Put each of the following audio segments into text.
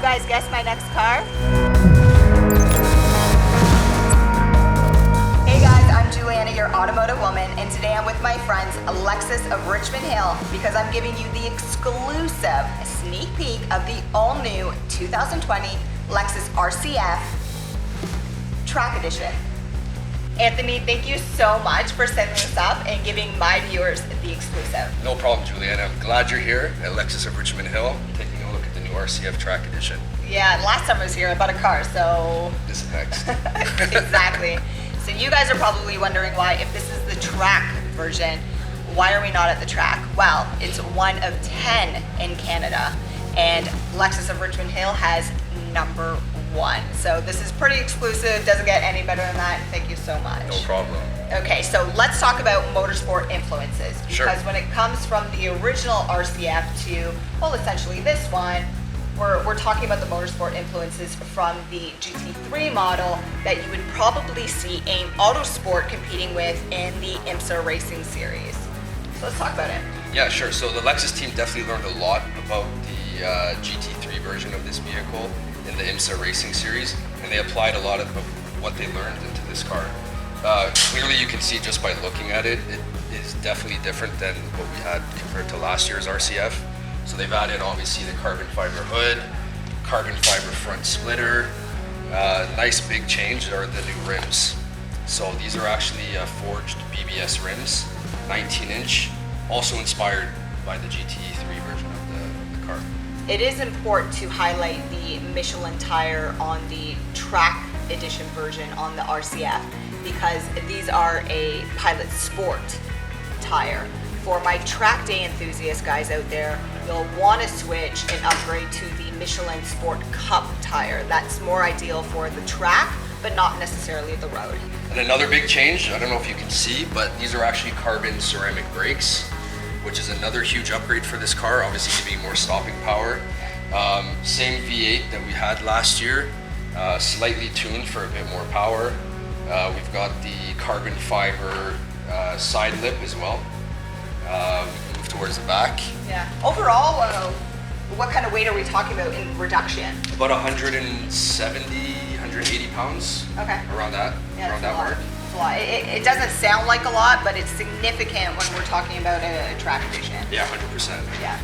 guys guess my next car? Hey guys, I'm Juliana, your automotive woman, and today I'm with my friends Lexus of Richmond Hill because I'm giving you the exclusive sneak peek of the all-new 2020 Lexus RCF Track Edition. Anthony, thank you so much for setting this up and giving my viewers the exclusive. No problem, Juliana. I'm glad you're here at Lexus of Richmond Hill, taking a look at the new RCF Track Edition. Yeah, last time I was here, I bought a car, so... This is next. Exactly. So you guys are probably wondering why, if this is the track version, why are we not at the track? Well, it's one of 10 in Canada, and Lexus of Richmond Hill has number 1. So this is pretty exclusive, doesn't get any better than that. Thank you so much. No problem. Okay, so let's talk about motorsport influences. Sure. Because when it comes from the original RCF to, well, essentially this one, we're talking about the motorsport influences from the GT3 model that you would probably see AIM Autosport competing with in the IMSA Racing Series. So let's talk about it. Yeah, sure. So the Lexus team definitely learned a lot about the GT3 version of this vehicle in the IMSA Racing Series, and they applied a lot of what they learned into this car. Clearly you can see just by looking at it, it is definitely different than what we had compared to last year's RCF. So they've added obviously the carbon fiber hood, carbon fiber front splitter. Nice big change are the new rims. So these are actually forged BBS rims, 19-inch, also inspired by the GT3 version of the car. It is important to highlight the Michelin tire on the track edition version on the RCF because these are a Pilot Sport tire. For my track day enthusiast guys out there, you'll want to switch and upgrade to the Michelin Sport Cup tire. That's more ideal for the track, but not necessarily the road. And another big change, I don't know if you can see, but these are actually carbon ceramic brakes, which is another huge upgrade for this car, obviously giving more stopping power. Same V8 that we had last year, slightly tuned for a bit more power. We've got the carbon fiber side lip as well. We can move towards the back. Yeah. Overall, what kind of weight are we talking about in reduction? About 170, 180 pounds. Okay. Around that, yeah, around that mark. It's a lot. It doesn't sound like a lot, but it's significant when we're talking about a track edition. Yeah, 100%. Yeah.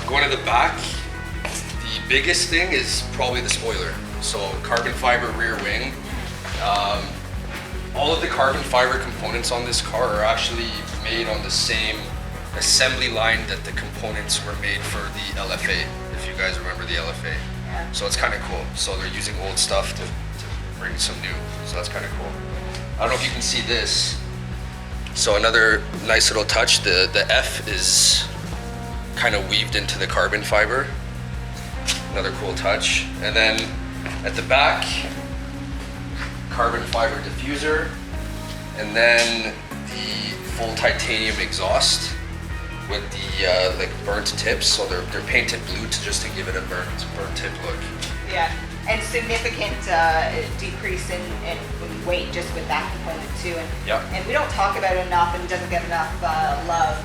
Going to the back, the biggest thing is probably the spoiler. So carbon fiber rear wing. All of the carbon fiber components on this car are actually made on the same assembly line that the components were made for the LFA, if you guys remember the LFA. Yeah. So it's kind of cool. So they're using old stuff to bring some new, so that's kind of cool. I don't know if you can see this. So another nice little touch, the F is kind of weaved into the carbon fiber. Another cool touch. And then at the back, carbon fiber diffuser, and then the full titanium exhaust with the like burnt tips. So they're painted blue just to give it a burnt tip look. Yeah, and significant decrease in weight just with that component too. And, yep. And we don't talk about it enough, and it doesn't get enough love,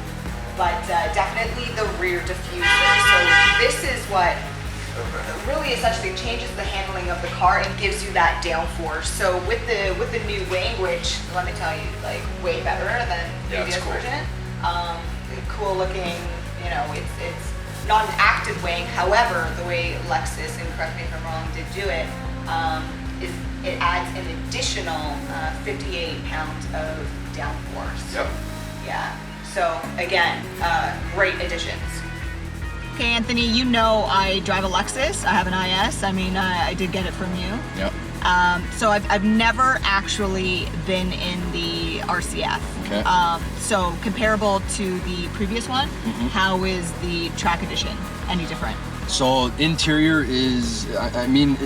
but definitely the rear diffuser. So this is what really essentially changes the handling of the car and gives you that downforce. So with the new wing, which let me tell you, like way better than the previous cool. version. Cool looking, you know, it's not an active wing. However, the way Lexus, and correct me if I'm wrong, did do it, is it adds an additional 58 pounds of downforce. Yep. Yeah. So again, great additions. Okay, Anthony, you know I drive a Lexus. I have an IS. I mean, I did get it from you. Yep. So I've never actually been in the RCF. Okay. So comparable to the previous one, how is the track edition any different? So interior is, I mean,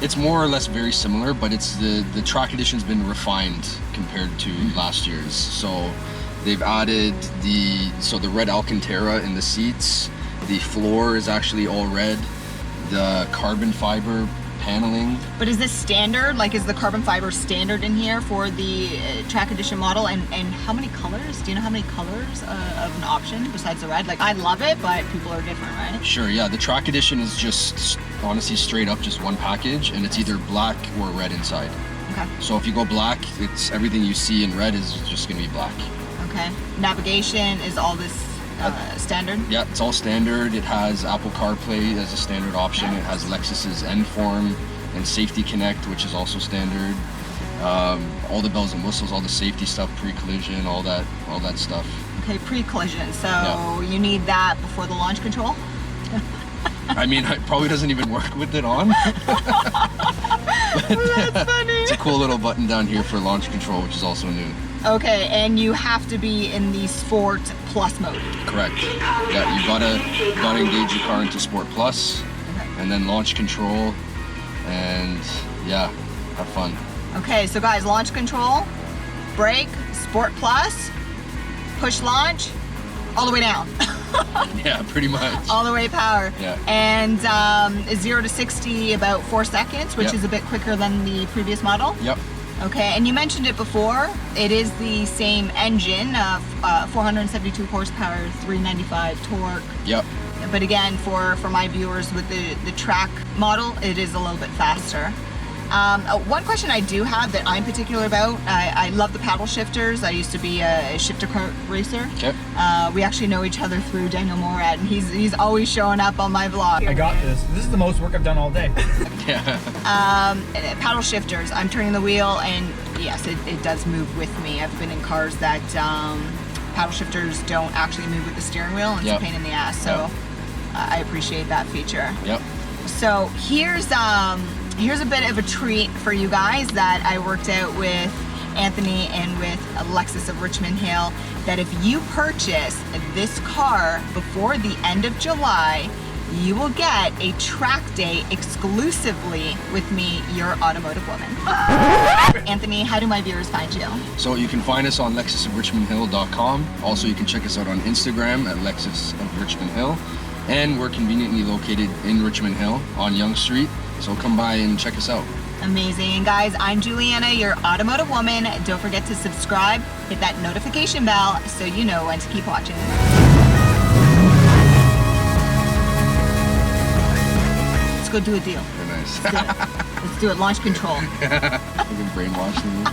it's more or less very similar, but it's the track edition's been refined compared to last year's. So they've added the red Alcantara in the seats. The floor is actually all red. The carbon fiber paneling. But is this standard? Like, is the carbon fiber standard in here for the track edition model? And how many colors? Do you know how many colors of an option besides the red? Like, I love it, but people are different, right? Sure, yeah. The track edition is just honestly straight up just one package, and it's either black or red inside. Okay. So if you go black, it's everything you see in red is just going to be black. Okay. Navigation is all this standard? Yeah, it's all standard. It has Apple CarPlay as a standard option. Okay. It has Lexus's N-Form and Safety Connect, which is also standard. All the bells and whistles, all the safety stuff, pre-collision, all that stuff. Okay, pre-collision. So you need that before the launch control? I mean, it probably doesn't even work with it on. That's funny. It's a cool little button down here for launch control, which is also new. Okay, and you have to be in the Sport Plus mode. Correct. Yeah, you gotta engage your car into Sport Plus, and then launch control, and yeah, have fun. Okay, so guys, launch control, brake, Sport Plus, push launch, all the way down. Yeah, pretty much. All the way power. Yeah. And 0 to 60 about 4 seconds, which Yep. is a bit quicker than the previous model. Yep. Okay, and you mentioned it before. It is the same engine of 472 horsepower, 395 torque. Yep. But again, for my viewers with the track model, it is a little bit faster. One question I do have that I'm particular about, I love the paddle shifters. I used to be a shifter kart racer. Okay. We actually know each other through Daniel Morad, and he's always showing up on my vlog. I got this. This is the most work I've done all day. Yeah. Paddle shifters, I'm turning the wheel, and yes, it does move with me. I've been in cars that paddle shifters don't actually move with the steering wheel, and it's Yep. a pain in the ass, so Yep. I appreciate that feature. Yep. So here's a bit of a treat for you guys that I worked out with Anthony and with Lexus of Richmond Hill, that if you purchase this car before the end of July, you will get a track day exclusively with me, your automotive woman. Anthony, how do my viewers find you? So you can find us on lexusofrichmondhill.com. Also, you can check us out on Instagram at Lexus of Richmond Hill. And we're conveniently located in Richmond Hill on Yonge Street. So come by and check us out. Amazing. Guys, I'm Juliana, your automotive woman. Don't forget to subscribe, hit that notification bell so you know when to keep watching. Let's go do a deal. Very nice. Let's do it. Launch control. You can brainwash me.